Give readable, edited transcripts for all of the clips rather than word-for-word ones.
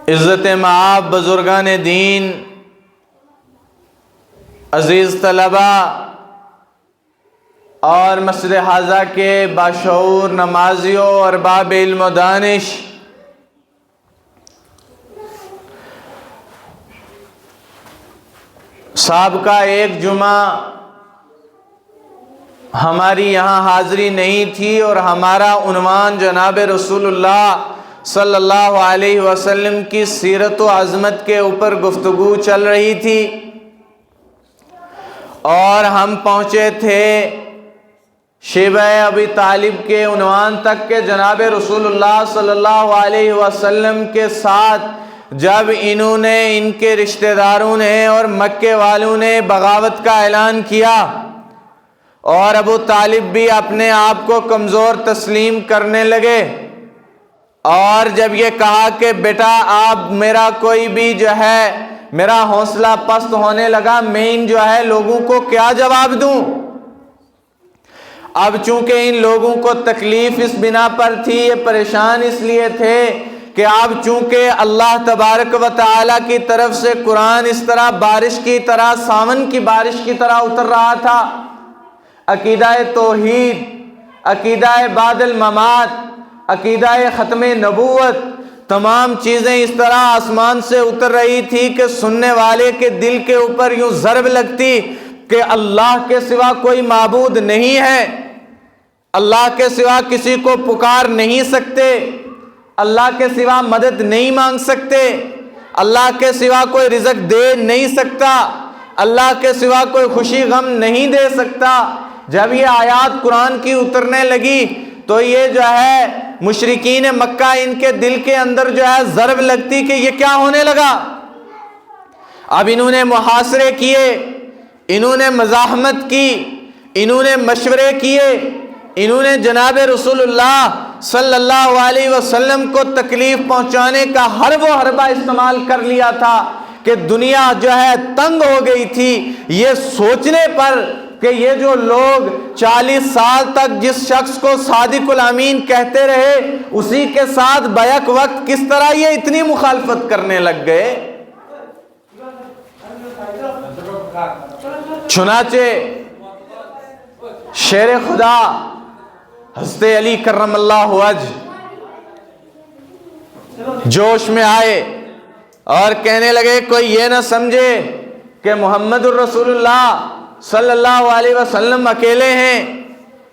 عزت مآب بزرگان دین، عزیز طلبہ اور مسجد حاضہ کے باشعور نمازیوں اور ارباب علم و دانش، سابقہ ایک جمعہ ہماری یہاں حاضری نہیں تھی اور ہمارا عنوان جناب رسول اللہ صلی اللہ علیہ وسلم کی سیرت و عظمت کے اوپر گفتگو چل رہی تھی، اور ہم پہنچے تھے شیبہ ابی طالب کے عنوان تک کہ جناب رسول اللہ صلی اللہ علیہ وسلم کے ساتھ جب انہوں نے، ان کے رشتہ داروں نے اور مکے والوں نے بغاوت کا اعلان کیا اور ابو طالب بھی اپنے آپ کو کمزور تسلیم کرنے لگے، اور جب یہ کہا کہ بیٹا آپ میرا کوئی بھی جو ہے میرا حوصلہ پست ہونے لگا، میں ان جو ہے لوگوں کو کیا جواب دوں؟ اب چونکہ ان لوگوں کو تکلیف اس بنا پر تھی، یہ پریشان اس لیے تھے کہ اب چونکہ اللہ تبارک و تعالی کی طرف سے قرآن اس طرح بارش کی طرح، ساون کی بارش کی طرح اتر رہا تھا، عقیدہ توحید، عقیدہ بعد الممات، عقیدہ ختم نبوت، تمام چیزیں اس طرح آسمان سے اتر رہی تھی کہ سننے والے کے دل کے اوپر یوں ضرب لگتی کہ اللہ کے سوا کوئی معبود نہیں ہے، اللہ کے سوا کسی کو پکار نہیں سکتے، اللہ کے سوا مدد نہیں مانگ سکتے، اللہ کے سوا کوئی رزق دے نہیں سکتا، اللہ کے سوا کوئی خوشی غم نہیں دے سکتا۔ جب یہ آیات قرآن کی اترنے لگی تو یہ جو ہے مشرکین مکہ، ان کے دل کے اندر جو ہے ضرب لگتی کہ یہ کیا ہونے لگا۔ اب انہوں نے محاصرے کیے، انہوں نے مزاحمت کی، انہوں نے مشورے کیے، انہوں نے جناب رسول اللہ صلی اللہ علیہ وسلم کو تکلیف پہنچانے کا ہر وہ حربہ استعمال کر لیا تھا کہ دنیا جو ہے تنگ ہو گئی تھی یہ سوچنے پر کہ یہ جو لوگ 40 سال تک جس شخص کو صادق الامین کہتے رہے اسی کے ساتھ بیک وقت کس طرح یہ اتنی مخالفت کرنے لگ گئے۔ چنانچہ شیر خدا حضرت علی کرم اللہ وجہ جوش میں آئے اور کہنے لگے کوئی یہ نہ سمجھے کہ محمد الرسول اللہ صلی اللہ علیہ وسلم اکیلے ہیں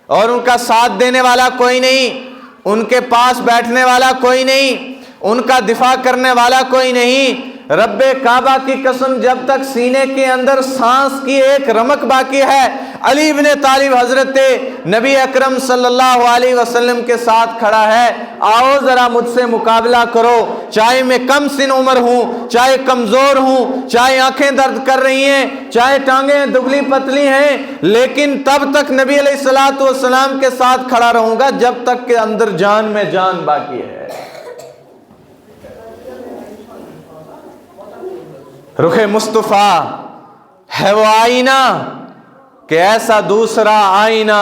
اور ان کا ساتھ دینے والا کوئی نہیں، ان کے پاس بیٹھنے والا کوئی نہیں، ان کا دفاع کرنے والا کوئی نہیں۔ رب کعبہ کی قسم جب تک سینے کے اندر سانس کی ایک رمق باقی ہے علی ابن طالب حضرت نبی اکرم صلی اللہ علیہ وسلم کے ساتھ کھڑا ہے، آؤ ذرا مجھ سے مقابلہ کرو، چاہے میں کم سن عمر ہوں، چاہے کمزور ہوں، چاہے آنکھیں درد کر رہی ہیں، چاہے ٹانگیں دبلی پتلی ہیں، لیکن تب تک نبی علیہ الصلوۃ والسلام کے ساتھ کھڑا رہوں گا جب تک کہ اندر جان میں جان باقی ہے۔ رخ مصطفیٰ ہے وہ آئینہ کہ ایسا دوسرا آئینہ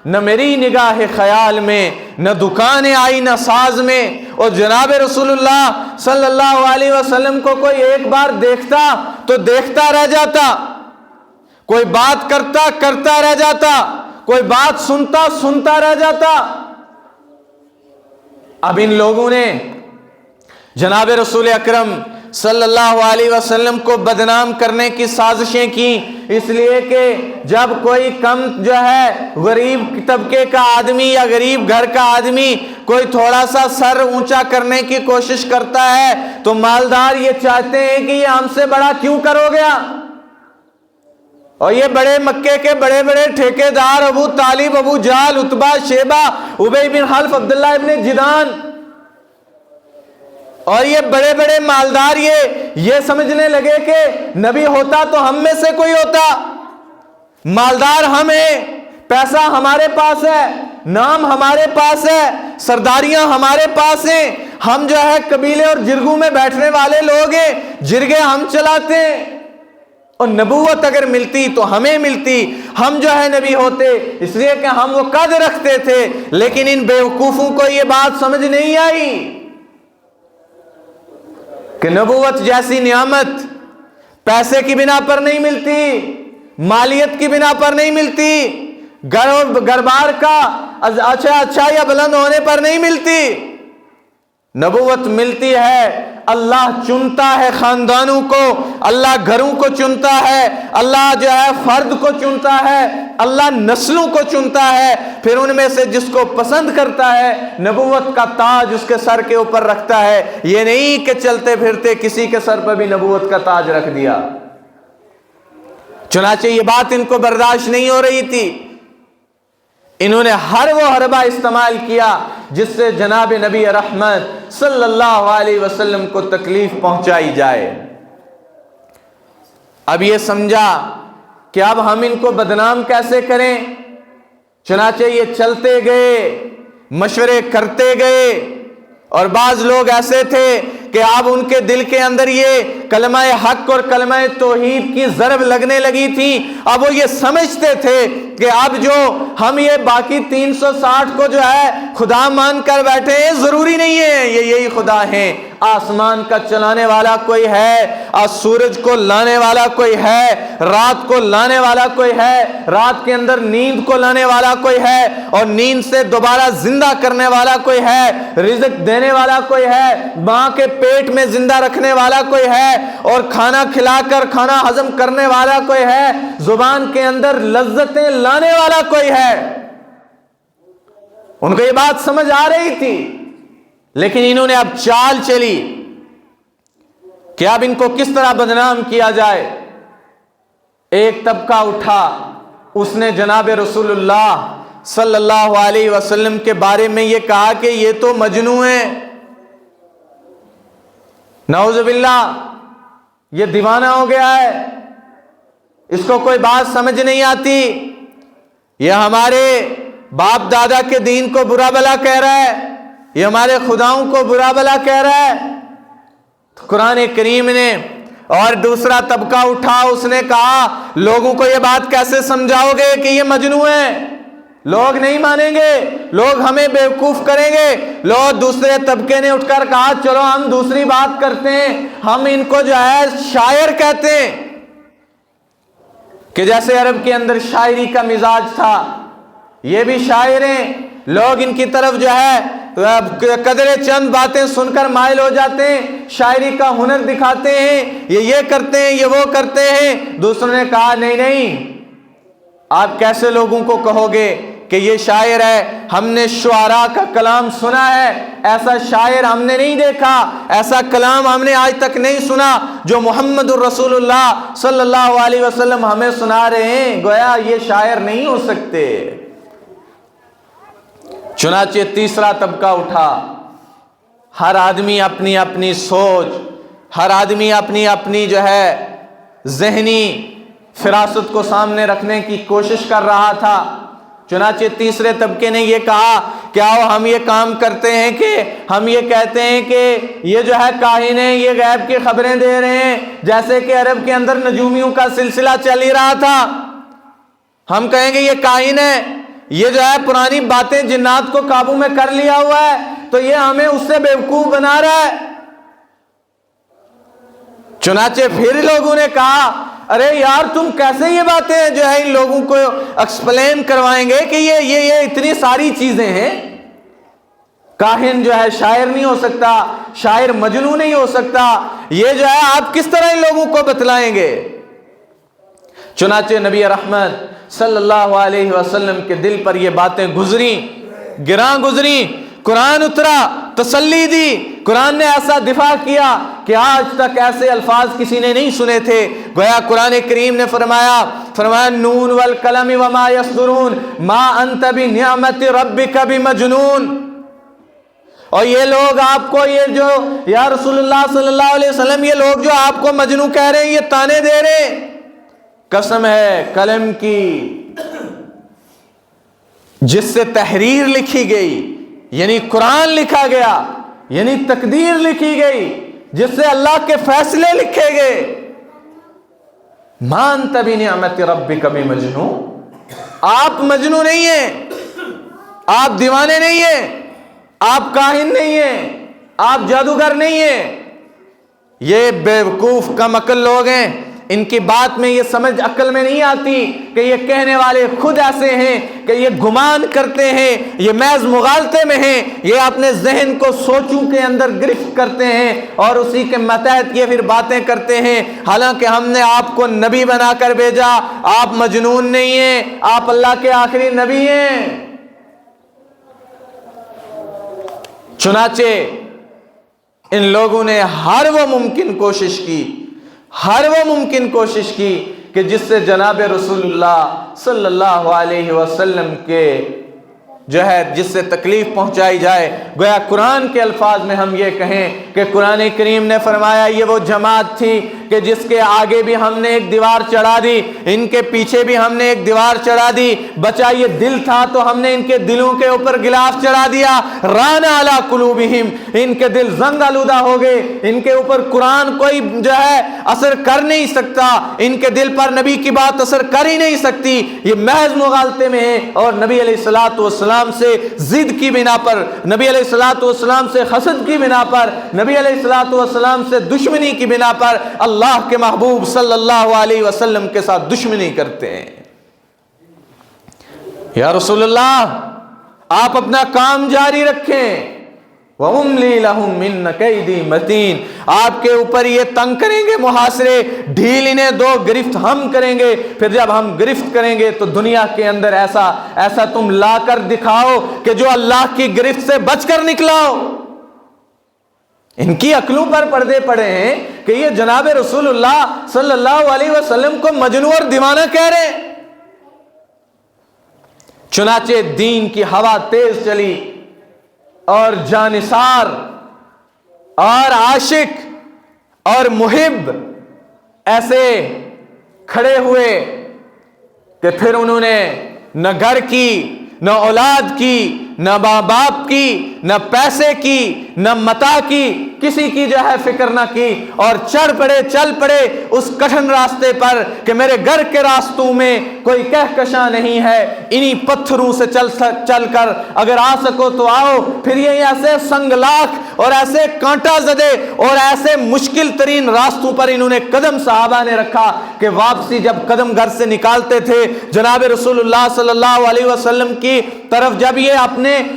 نہ میری نگاہ خیال میں، نہ دکان آئینہ ساز میں۔ اور جناب رسول اللہ صلی اللہ علیہ وسلم کو کوئی ایک بار دیکھتا تو دیکھتا رہ جاتا، کوئی بات کرتا کرتا رہ جاتا، کوئی بات سنتا سنتا رہ جاتا۔ اب ان لوگوں نے جناب رسول اکرم صلی اللہ علیہ وسلم کو بدنام کرنے کی سازشیں کی، اس لیے کہ جب کوئی کم جو ہے غریب طبقے کا آدمی یا غریب گھر کا آدمی کوئی تھوڑا سا سر اونچا کرنے کی کوشش کرتا ہے تو مالدار یہ چاہتے ہیں کہ یہ ہم سے بڑا کیوں کرو گیا، اور یہ بڑے مکے کے بڑے بڑے ٹھیکیدار ابو طالب، ابو جہل، عتبہ، شیبہ، ابی بن خلف، عبداللہ ابن جدعان اور یہ بڑے بڑے مالدار یہ سمجھنے لگے کہ نبی ہوتا تو ہم میں سے کوئی ہوتا، مالدار ہم ہیں، پیسہ ہمارے پاس ہے، نام ہمارے پاس ہے، سرداریاں ہمارے پاس ہیں، ہم جو ہے قبیلے اور جرگوں میں بیٹھنے والے لوگ ہیں، جرگے ہم چلاتے ہیں، اور نبوت اگر ملتی تو ہمیں ملتی، ہم جو ہے نبی ہوتے، اس لیے کہ ہم وہ قد رکھتے تھے۔ لیکن ان بیوقوفوں کو یہ بات سمجھ نہیں آئی۔ کہ نبوت جیسی نعمت پیسے کی بنا پر نہیں ملتی، مالیت کی بنا پر نہیں ملتی، گھر بار کا اچھا یا بلند ہونے پر نہیں ملتی۔ نبوت ملتی ہے، اللہ چنتا ہے خاندانوں کو، اللہ گھروں کو چنتا ہے، اللہ جو ہے فرد کو چنتا ہے، اللہ نسلوں کو چنتا ہے، پھر ان میں سے جس کو پسند کرتا ہے نبوت کا تاج اس کے سر کے اوپر رکھتا ہے۔ یہ نہیں کہ چلتے پھرتے کسی کے سر پر بھی نبوت کا تاج رکھ دیا۔ چنانچہ یہ بات ان کو برداشت نہیں ہو رہی تھی، انہوں نے ہر وہ حربہ استعمال کیا جس سے جناب نبی رحمت صلی اللہ علیہ وسلم کو تکلیف پہنچائی جائے۔ اب یہ سمجھا کہ اب ہم ان کو بدنام کیسے کریں، چنانچہ یہ چلتے گئے، مشورے کرتے گئے، اور بعض لوگ ایسے تھے کہ اب ان کے دل کے اندر یہ کلمہ حق اور کلمہ توحید کی ضرب لگنے لگی تھی۔ اب وہ یہ سمجھتے تھے کہ اب جو ہم یہ باقی 360 کو جو ہے خدا مان کر بیٹھے ہیں، ضروری نہیں ہے یہ یہی خدا ہیں۔ آسمان کا چلانے والا کوئی ہے، سورج کو لانے والا کوئی ہے، رات کو لانے والا کوئی ہے، رات کے اندر نیند کو لانے والا کوئی ہے، اور نیند سے دوبارہ زندہ کرنے والا کوئی ہے، رزق دینے والا کوئی ہے، ماں کے پیٹ میں زندہ رکھنے والا کوئی ہے، اور کھانا کھلا کر کھانا ہضم کرنے والا کوئی ہے، زبان کے اندر لذتیں لانے والا کوئی ہے۔ ان کو یہ بات سمجھ آ رہی تھی، لیکن انہوں نے اب چال چلی کہ اب ان کو کس طرح بدنام کیا جائے۔ ایک طبقہ اٹھا، اس نے جناب رسول اللہ صلی اللہ علیہ وسلم کے بارے میں یہ کہا کہ یہ تو مجنون ہے، نعوذ باللہ یہ دیوانہ ہو گیا ہے، اس کو کوئی بات سمجھ نہیں آتی، یہ ہمارے باپ دادا کے دین کو برا بھلا کہہ رہا ہے، یہ ہمارے خداؤں کو برا بھلا کہہ رہا ہے۔ تو قرآن کریم نے اور دوسرا طبقہ اٹھا، اس نے کہا لوگوں کو یہ بات کیسے سمجھاؤ گے کہ یہ مجنون ہے، لوگ نہیں مانیں گے، لوگ ہمیں بیوقوف کریں گے۔ لوگ دوسرے طبقے نے اٹھ کر کہا چلو ہم دوسری بات کرتے ہیں، ہم ان کو جو ہے شاعر کہتے ہیں، کہ جیسے عرب کے اندر شاعری کا مزاج تھا، یہ بھی شاعر ہیں، لوگ ان کی طرف جو ہے قدرے چند باتیں سن کر مائل ہو جاتے ہیں، شاعری کا ہنر دکھاتے ہیں، یہ کرتے ہیں، یہ وہ کرتے ہیں۔ دوسروں نے کہا نہیں نہیں، آپ کیسے لوگوں کو کہو گے کہ یہ شاعر ہے، ہم نے شعراء کا کلام سنا ہے، ایسا شاعر ہم نے نہیں دیکھا، ایسا کلام ہم نے آج تک نہیں سنا جو محمد الرسول اللہ صلی اللہ علیہ وسلم ہمیں سنا رہے ہیں، گویا یہ شاعر نہیں ہو سکتے۔ چنانچہ تیسرا طبقہ اٹھا، ہر آدمی اپنی اپنی سوچ، ہر آدمی اپنی اپنی جو ہے ذہنی فراست کو سامنے رکھنے کی کوشش کر رہا تھا۔ چنانچہ تیسرے طبقے نے یہ کہا کہ آؤ ہم یہ کام کرتے ہیں کہ ہم یہ کہتے ہیں کہ یہ جو ہے کاہن ہیں، یہ غیب کی خبریں دے رہے ہیں، جیسے کہ عرب کے اندر نجومیوں کا سلسلہ چل ہی رہا تھا، ہم کہیں گے یہ کاہن ہے، یہ جو ہے پرانی باتیں جنات کو قابو میں کر لیا ہوا ہے، تو یہ ہمیں اس سے بیوقوف بنا رہا ہے۔ چنانچہ پھر لوگوں نے کہا ارے یار تم کیسے یہ باتیں جو ہے ان لوگوں کو ایکسپلین کروائیں گے کہ یہ اتنی ساری چیزیں ہیں، کاہن جو ہے شاعر نہیں ہو سکتا، شاعر مجنون نہیں ہو سکتا، یہ جو ہے آپ کس طرح ان لوگوں کو بتلائیں گے۔ چنانچہ نبی رحمت صلی اللہ علیہ وسلم کے دل پر یہ باتیں گزری، گراں گزری، قرآن اترا، تسلی دی، قرآن نے ایسا دفاع کیا کہ آج تک ایسے الفاظ کسی نے نہیں سنے تھے۔ گویا قرآن کریم نے فرمایا نون والقلم وما یسطرون ما انت بنعمت ربک بمجنون۔ اور یہ لوگ آپ کو یہ جو یا رسول اللہ صلی اللہ علیہ وسلم یہ لوگ جو آپ کو مجنون کہہ رہے ہیں، یہ تانے دے رہے ہیں، قسم ہے قلم کی جس سے تحریر لکھی گئی، یعنی قرآن لکھا گیا، یعنی تقدیر لکھی گئی، جس سے اللہ کے فیصلے لکھے گئے۔ ما انت بنعمت ربک بمجنون، آپ مجنون نہیں ہیں، آپ دیوانے نہیں ہیں، آپ کاہن نہیں ہیں، آپ جادوگر نہیں ہیں، یہ بیوقوف کم عقل لوگ ہیں، ان کی بات میں یہ سمجھ عقل میں نہیں آتی کہ یہ کہنے والے خود ایسے ہیں کہ یہ گمان کرتے ہیں، یہ محض مغالطے میں ہیں، یہ اپنے ذہن کو سوچوں کے اندر گرفت کرتے ہیں اور اسی کے متحد یہ پھر باتیں کرتے ہیں، حالانکہ ہم نے آپ کو نبی بنا کر بھیجا، آپ مجنون نہیں ہیں، آپ اللہ کے آخری نبی ہیں۔ چنانچہ ان لوگوں نے ہر وہ ممکن کوشش کی کہ جس سے جناب رسول اللہ صلی اللہ علیہ وسلم کے جس سے تکلیف پہنچائی جائے۔ گویا قرآن کے الفاظ میں ہم یہ کہیں کہ قرآن کریم نے فرمایا یہ وہ جماعت تھی کہ جس کے آگے بھی ہم نے ایک دیوار چڑھا دی، ان کے پیچھے بھی ہم نے ایک دیوار چڑھا دی، بچا یہ دل تھا تو ہم نے ان کے دلوں کے اوپر غلاف چڑھا دیا، ران علی قلوبہم، ان کے دل زنگ آلودہ ہو گئے، ان کے اوپر قرآن کوئی اثر کر نہیں سکتا، ان کے دل پر نبی کی بات اثر کر ہی نہیں سکتی، یہ محض مغالطے میں ہے، اور نبی علیہ الصلوۃ والسلام سے ضد کی بنا پر، نبی علیہ الصلوۃ والسلام سے حسد کی بنا پر، نبی علیہ الصلوۃ والسلام سے دشمنی کی بنا پر اللہ کے محبوب صلی اللہ علیہ وسلم کے ساتھ دشمنی کرتے ہیں۔ یا رسول اللہ آپ اپنا کام جاری رکھیں، وَأُمْلِي لَهُمْ مِنَّ كَيْدِي مَتِينٌ، آپ کے اوپر یہ تنگ کریں گے محاصرے، ڈھیل انہیں دو، گرفت ہم کریں گے، پھر جب ہم گرفت کریں گے تو دنیا کے اندر ایسا تم لا کر دکھاؤ کہ جو اللہ کی گرفت سے بچ کر نکلاؤ۔ ان کی عقلوں پر پردے پڑے ہیں کہ یہ جناب رسول اللہ صلی اللہ علیہ وسلم کو مجنون اور دیوانہ کہہ رہے ہیں۔ چنانچہ دین کی ہوا تیز چلی اور جانثار اور عاشق اور محب ایسے کھڑے ہوئے کہ پھر انہوں نے نہ گھر کی، نہ اولاد کی، نہ ماں باپ کی، نہ پیسے کی، نہ متاع کی، کسی کی فکر نہ کی، اور چل پڑے اس کٹھن راستے پر کہ میرے گھر کے راستوں میں کوئی کہکشاں نہیں ہے، انہی پتھروں سے چل کر اگر آ سکو تو آؤ۔ پھر یہ ایسے سنگلاخ اور ایسے کانٹا زدے اور ایسے مشکل ترین راستوں پر انہوں نے قدم صحابہ نے رکھا کہ واپسی جب قدم گھر سے نکالتے تھے جناب رسول اللہ صلی اللہ علیہ وسلم کی طرف جب یہ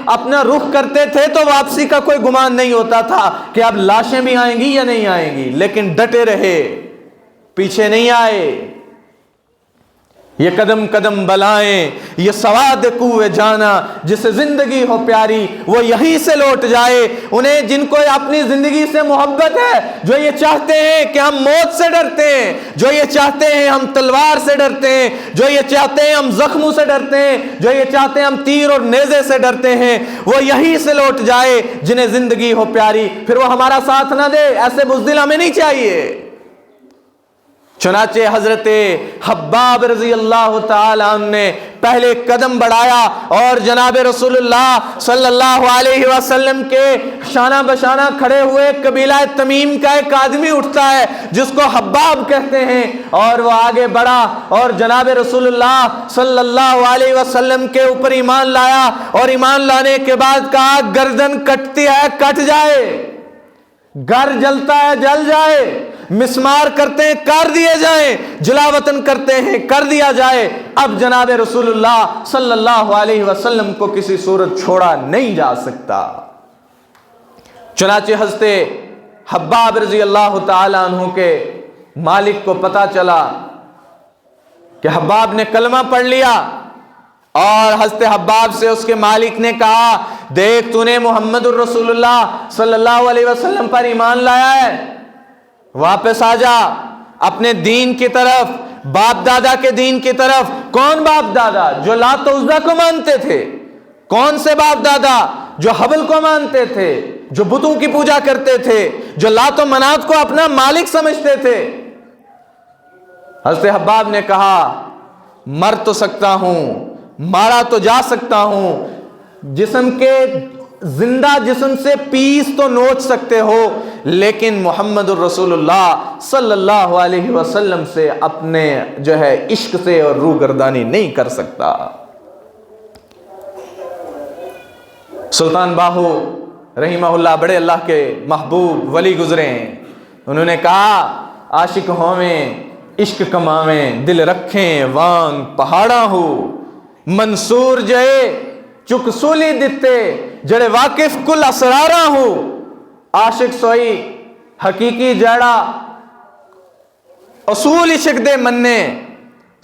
اپنا رخ کرتے تھے تو واپسی کا کوئی گمان نہیں ہوتا تھا کہ اب لاشیں بھی آئیں گی یا نہیں آئیں گی، لیکن ڈٹے رہے، پیچھے نہیں آئے۔ یہ قدم قدم بلائیں، یہ سواد کوئے جانا، جسے زندگی ہو پیاری وہ یہیں سے لوٹ جائے۔ انہیں جن کو اپنی زندگی سے محبت ہے، جو یہ چاہتے ہیں کہ ہم موت سے ڈرتے ہیں، جو یہ چاہتے ہیں ہم تلوار سے ڈرتے ہیں، جو یہ چاہتے ہیں ہم زخموں سے ڈرتے ہیں، جو یہ چاہتے ہیں ہم تیر اور نیزے سے ڈرتے ہیں، وہ یہیں سے لوٹ جائے جنہیں زندگی ہو پیاری، پھر وہ ہمارا ساتھ نہ دے، ایسے بزدل ہمیں نہیں چاہیے۔ چنانچہ حضرت حباب رضی اللہ تعالی عنہ نے پہلے قدم بڑھایا اور جناب رسول اللہ صلی اللہ علیہ وسلم کے شانہ بشانہ کھڑے ہوئے قبیلہ تمیم کا ایک آدمی اٹھتا ہے جس کو حباب کہتے ہیں، اور وہ آگے بڑھا اور جناب رسول اللہ صلی اللہ علیہ وسلم کے اوپر ایمان لایا، اور ایمان لانے کے بعد کہا گردن کٹتی ہے کٹ جائے، گھر جلتا ہے جل جائے، مسمار کرتے ہیں کر دیے جائیں، جلا وطن کرتے ہیں کر دیا جائے، اب جناب رسول اللہ صلی اللہ علیہ وسلم کو کسی صورت چھوڑا نہیں جا سکتا۔ چنانچہ حضرت حباب رضی اللہ تعالی عنہ کے مالک کو پتا چلا کہ حباب نے کلمہ پڑھ لیا، اور حضرت حباب سے اس کے مالک نے کہا دیکھ تو نے محمد الرسول اللہ صلی اللہ علیہ وسلم پر ایمان لایا ہے، واپس آ جا اپنے دین کی طرف، باپ دادا کے دین کی طرف۔ کون باپ دادا؟ جو لات و عزا کو مانتے تھے۔ کون سے باپ دادا؟ جو حبل کو مانتے تھے، جو بتوں کی پوجا کرتے تھے، جو لات و منات کو اپنا مالک سمجھتے تھے۔ حضرت حباب نے کہا مر تو سکتا ہوں، مارا تو جا سکتا ہوں، جسم کے زندہ جسم سے پیس تو نوچ سکتے ہو، لیکن محمد الرسول اللہ صلی اللہ علیہ وسلم سے اپنے عشق سے اور روگردانی نہیں کر سکتا۔ سلطان باہو رحمہ اللہ بڑے اللہ کے محبوب ولی گزرے ہیں، انہوں نے کہا عاشق ہوویں عشق کماویں دل رکھیں وانگ پہاڑا ہو منصور جئے چک سولی دتے جڑے واقف کل اسرارا ہو عاشق سوئی حقیقی جڑا اصول عشق دے مننے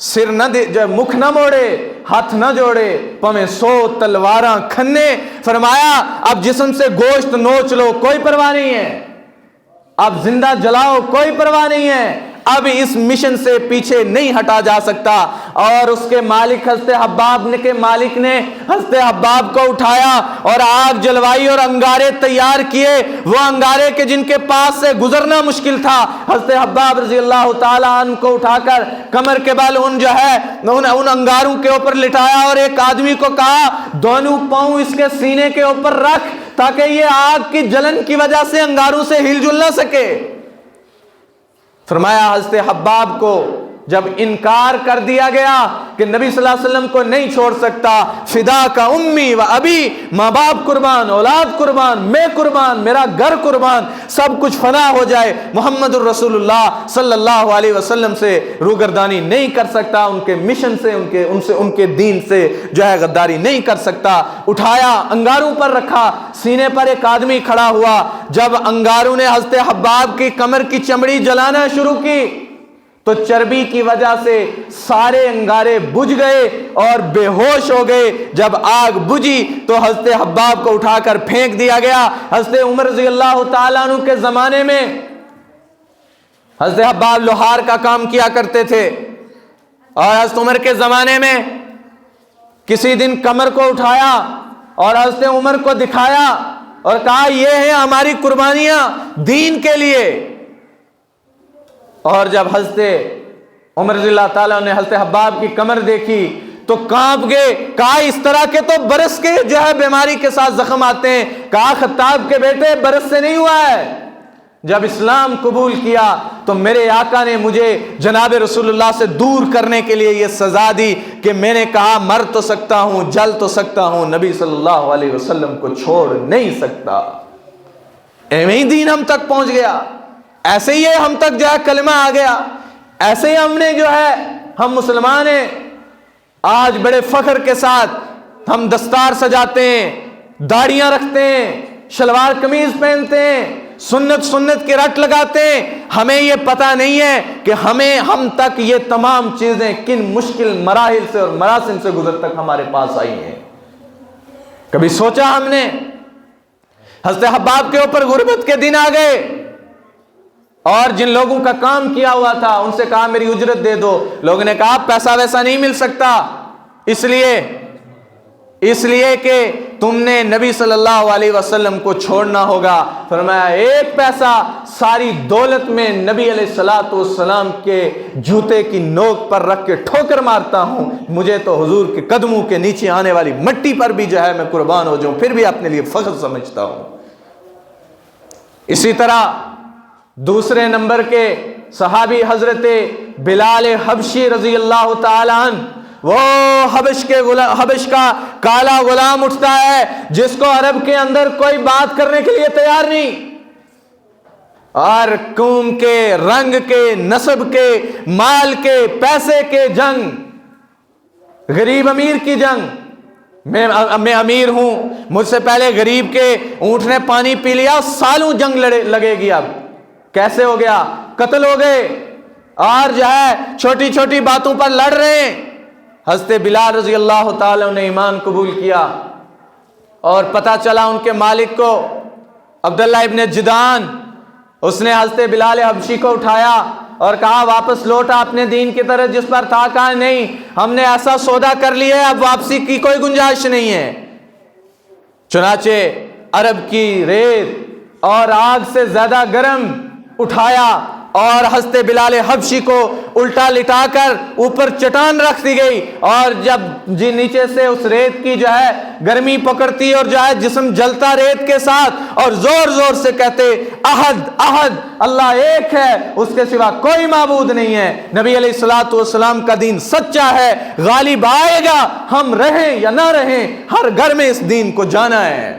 سر نہ دے مکھ نہ موڑے ہاتھ نہ جوڑے پمیں 100 تلواراں کھنے. فرمایا اب جسم سے گوشت نوچ لو کوئی پرواہ نہیں ہے, اب زندہ جلاؤ کوئی پرواہ نہیں ہے, اب اس مشن سے پیچھے نہیں ہٹا جا سکتا. اور اس کے مالک حضرت حباب کے مالک نے حضرت حباب کو اٹھایا اور آگ جلوائی اور انگارے تیار کیے, وہ انگارے کے جن کے پاس سے گزرنا مشکل تھا. حضرت حباب رضی اللہ تعالیٰ عنہ کو اٹھا کر کمر کے بل ان انگاروں کے اوپر لٹایا اور ایک آدمی کو کہا دونوں پاؤں اس کے سینے کے اوپر رکھ تاکہ یہ آگ کی جلن کی وجہ سے انگاروں سے ہل جل نہ سکے. فرمایا حضرت حباب کو جب انکار کر دیا گیا کہ نبی صلی اللہ علیہ وسلم کو نہیں چھوڑ سکتا, فدا کا امی و ابی, ماں باپ قربان, اولاد قربان, میں قربان, میرا گھر قربان, سب کچھ فنا ہو جائے, محمد الرسول اللہ صلی اللہ علیہ وسلم سے روگردانی نہیں کر سکتا, ان کے مشن سے ان کے دین سے جو ہے غداری نہیں کر سکتا. اٹھایا انگاروں پر رکھا, سینے پر ایک آدمی کھڑا ہوا. جب انگاروں نے حضرت حباب کی کمر کی چمڑی جلانا شروع کی تو چربی کی وجہ سے سارے انگارے بجھ گئے اور بے ہوش ہو گئے. جب آگ بجھی تو حضرت حباب کو اٹھا کر پھینک دیا گیا. حضرت عمر رضی اللہ تعالیٰ عنہ کے زمانے میں حضرت حباب لوہار کا کام کیا کرتے تھے, اور حضرت عمر کے زمانے میں کسی دن کمر کو اٹھایا اور حضرت عمر کو دکھایا اور کہا یہ ہیں ہماری قربانیاں دین کے لیے. اور جب حضرت عمر رضی اللہ تعالیٰ نے حضرت حباب کی کمر دیکھی تو کانپ گئے. کہا اس طرح کے تو برس کے جو ہے بیماری کے ساتھ زخم آتے ہیں. کہا خطاب کے بیٹے برس سے نہیں ہوا ہے, جب اسلام قبول کیا تو میرے آقا نے مجھے جناب رسول اللہ سے دور کرنے کے لیے یہ سزا دی کہ میں نے کہا مر تو سکتا ہوں, جل تو سکتا ہوں, نبی صلی اللہ علیہ وسلم کو چھوڑ نہیں سکتا. ایویں ہی دین ہم تک پہنچ گیا, ایسے ہی ہم تک جو ہے کلمہ آ گیا, ایسے ہی ہم نے جو ہے ہم مسلمان ہیں. آج بڑے فخر کے ساتھ ہم دستار سجاتے ہیں, داڑیاں رکھتے ہیں, شلوار قمیض پہنتے ہیں, سنت کے رٹ لگاتے ہیں. ہمیں یہ پتہ نہیں ہے کہ ہم تک یہ تمام چیزیں کن مشکل مراحل سے اور مراسم سے گزر تک ہمارے پاس آئی ہیں. کبھی سوچا ہم نے؟ حضرت حباب کے اوپر غربت کے دن آ گئے اور جن لوگوں کا کام کیا ہوا تھا ان سے کہا میری اجرت دے دو. لوگوں نے کہا پیسہ ویسا نہیں مل سکتا, اس لیے کہ تم نے نبی صلی اللہ علیہ وسلم کو چھوڑنا ہوگا. فرمایا ایک پیسہ ساری دولت میں نبی علیہ الصلوۃ والسلام کے جوتے کی نوک پر رکھ کے ٹھوکر مارتا ہوں, مجھے تو حضور کے قدموں کے نیچے آنے والی مٹی پر بھی جو ہے میں قربان ہو جاؤں, پھر بھی اپنے لیے فخر سمجھتا ہوں. اسی طرح دوسرے نمبر کے صحابی حضرت بلال حبشی رضی اللہ تعالیٰ عنہ, وہ حبش کا کالا غلام اٹھتا ہے جس کو عرب کے اندر کوئی بات کرنے کے لیے تیار نہیں, اور قوم کے, رنگ کے, نسب کے, مال کے, پیسے کے جنگ, غریب امیر کی جنگ. میں امیر ہوں, مجھ سے پہلے غریب کے اونٹ نے پانی پی لیا, سالوں جنگ لگے گی. اب کیسے ہو گیا؟ قتل ہو گئے اور جو ہے چھوٹی چھوٹی باتوں پر لڑ رہے ہیں. حضرت بلال رضی اللہ تعالیٰ نے ایمان قبول کیا اور پتہ چلا ان کے مالک کو عبداللہ ابن جدان, اس نے حضرت بلال حبشی کو اٹھایا اور کہا واپس لوٹا اپنے دین کی طرف جس پر تھا. کہا نہیں, ہم نے ایسا سودا کر لیا ہے, اب واپسی کی کوئی گنجائش نہیں ہے. چنانچہ عرب کی ریت اور آگ سے زیادہ گرم اٹھایا اور حضرت بلال حبشی کو الٹا لٹا کر اوپر چٹان رکھ دی گئی, اور جب نیچے سے اس ریت کی جو ہے گرمی پکڑتی اور جو ہے جسم جلتا ریت کے ساتھ, اور زور زور سے کہتے احد احد, اللہ ایک ہے, اس کے سوا کوئی معبود نہیں ہے, نبی علیہ الصلوۃ والسلام کا دین سچا ہے, غالب آئے گا, ہم رہیں یا نہ رہیں, ہر گھر میں اس دین کو جانا ہے.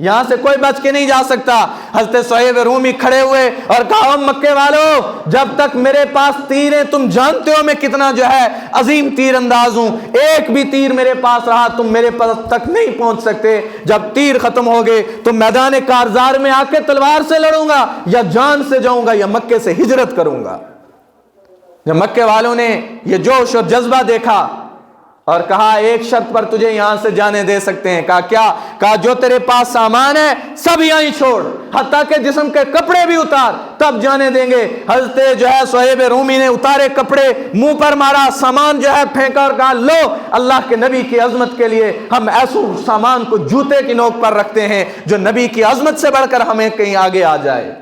یہاں سے کوئی بچ کے نہیں جا سکتا۔ حضرت صہیب رومی کھڑے ہوئے اور کہا مکے والو، جب تک میرے پاس تیر ہیں، تم جانتے ہو میں کتنا جو ہے عظیم تیر انداز ہوں، ایک بھی تیر میرے پاس رہا تم میرے پاس تک نہیں پہنچ سکتے۔ جب تیر ختم ہو گئے تو میدان کارزار میں آ کے تلوار سے لڑوں گا، یا جان سے جاؤں گا، یا مکے سے ہجرت کروں گا۔ جب مکے والوں نے یہ جوش اور جذبہ دیکھا اور کہا ایک شرط پر تجھے یہاں سے جانے دے سکتے ہیں۔ کہا کیا؟ کہا جو تیرے پاس سامان ہے سب یہیں چھوڑ، حتیٰ کہ جسم کے کپڑے بھی اتار، تب جانے دیں گے۔ حضرت جو ہے صہیب رومی نے اتارے کپڑے، منہ پر مارا، سامان جو ہے پھینکا اور کہا لو، اللہ کے نبی کی عظمت کے لیے ہم ایسو سامان کو جوتے کی نوک پر رکھتے ہیں جو نبی کی عظمت سے بڑھ کر ہمیں کہیں آگے آ جائے۔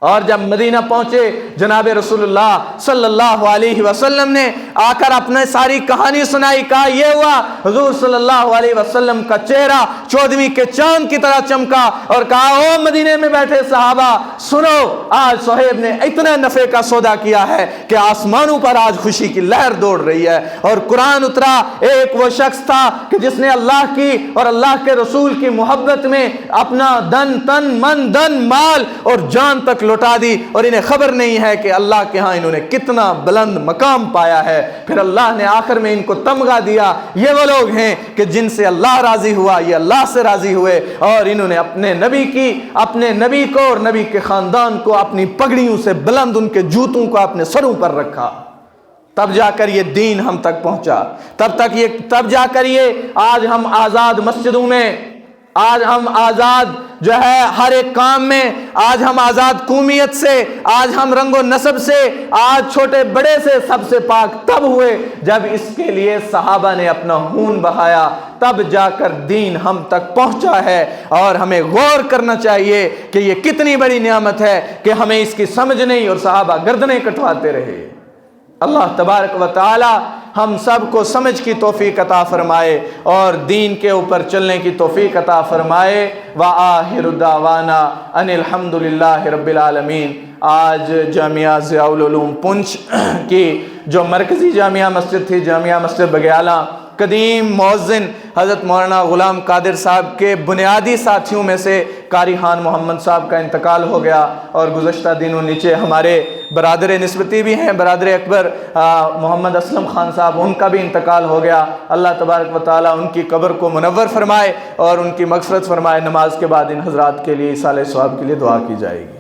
اور جب مدینہ پہنچے جناب رسول اللہ صلی اللہ علیہ وسلم نے آ کر اپنے ساری کہانی سنائی۔ کہا یہ ہوا، حضور صلی اللہ علیہ وسلم کا چہرہ 14ویں کے چاند کی طرح چمکا اور کہا او مدینے میں بیٹھے صحابہ سنو، آج صہیب نے اتنے نفع کا سودا کیا ہے کہ آسمانوں پر آج خوشی کی لہر دوڑ رہی ہے۔ اور قرآن اترا، ایک وہ شخص تھا کہ جس نے اللہ کی اور اللہ کے رسول کی محبت میں اپنا تن من مال اور جان تک لوٹا دی، اور انہیں خبر نہیں ہے کہ اللہ کے ہاں انہوں نے کتنا بلند مقام پایا ہے۔ پھر اللہ نے آخر میں ان کو تمغہ دیا، یہ وہ لوگ ہیں کہ جن سے اللہ راضی ہوا، یہ اللہ سے راضی ہوئے، اور انہوں نے اپنے نبی کو اور نبی کے خاندان کو اپنی پگڑیوں سے بلند، ان کے جوتوں کو اپنے سروں پر رکھا۔ تب جا کر یہ دین ہم تک پہنچا، تب جا کر یہ آج ہم آزاد مسجدوں میں، آج ہم آزاد جو ہے ہر ایک کام میں، آج ہم آزاد قومیت سے، آج ہم رنگ و نسب سے، آج چھوٹے بڑے سے سب سے پاک تب ہوئے جب اس کے لیے صحابہ نے اپنا خون بہایا، تب جا کر دین ہم تک پہنچا ہے۔ اور ہمیں غور کرنا چاہیے کہ یہ کتنی بڑی نعمت ہے کہ ہمیں اس کی سمجھ نہیں اور صحابہ گردنیں کٹواتے رہے۔ اللہ تبارک و تعالی ہم سب کو سمجھ کی توفیق عطا فرمائے اور دین کے اوپر چلنے کی توفیق عطا فرمائے۔ وآخر دعوانا ان الحمد للہ رب العالمین۔ آج جامعہ ضیاء العلوم پنچ کی جو مرکزی جامعہ مسجد تھی، جامعہ مسجد بگیالہ، قدیم مؤذن حضرت مولانا غلام قادر صاحب کے بنیادی ساتھیوں میں سے قاری خان محمد صاحب کا انتقال ہو گیا، اور گزشتہ دنوں نیچے ہمارے برادر نسبتی بھی ہیں، برادر اکبر محمد اسلم خان صاحب، ان کا بھی انتقال ہو گیا۔ اللہ تبارک و تعالیٰ ان کی قبر کو منور فرمائے اور ان کی مغفرت فرمائے۔ نماز کے بعد ان حضرات کے لیے ایصال ثواب کے لیے دعا کی جائے گی۔